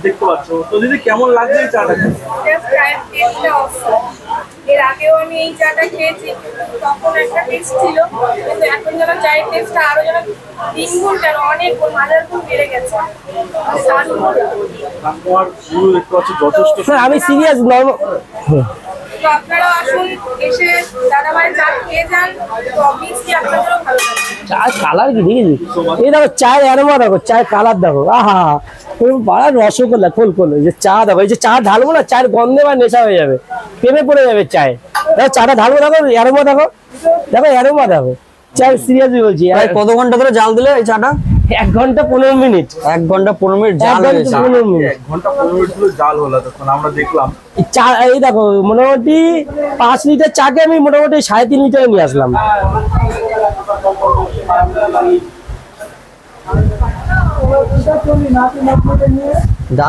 দেখতে পাচ্ছ। তো দিদি কেমন লাগছে এই চাটা? এর আগেও আমি এই চাটা খেয়েছি, তখন একটা টেস্ট ছিল, কিন্তু এখন যেন চায়ের টেস্টটা আরো যেন 3 গুণ কেন অনেক গুণ, 1000 গুণ বেড়ে গেছে। তোমার ভিউ দেখতে পাচ্ছ যথেষ্ট। আমি সিরিয়াস নর্মাল। তো আপনারাও আসুন, এসে দাদাভাইয়ের চা খেয়ে যান, তো অবভিয়াসলি আপনাদেরও ভালো লাগবে। চায়ের কালার কি দেখেছি? এই দেখো চায়ের অ্যারোমা দেখো, চায়ের কালার দেখো, আহা বড় রসগোল্লা খোল খোল। এই যে চা দেখো, এই যে চা ঢালবো না, চায়ের গন্ধে বা নেশা হয়ে যাবে, প্রেমে পড়ে যাবে চায়। দেখো চাটা ঢালবো, দেখো অ্যারোমা দেখো, দেখো অ্যারোমা দেখো। চায় সিরিয়াসলি বলছি। কত ঘন্টা ধরে জাল দিলে এই চাটা? 1 ঘন্টা 15 মিনিট। 1 ঘন্টা 15 মিনিট জাল হয়েছে। 15 মিনিট 1 ঘন্টা 15 মিনিট ধরে জাল হলো তখন আমরা দেখলাম। চা এই দেখো মোটামুটি 5 লিটার চাকে আমি মোটামুটি 3.5 লিটার নিয়ে আসলাম।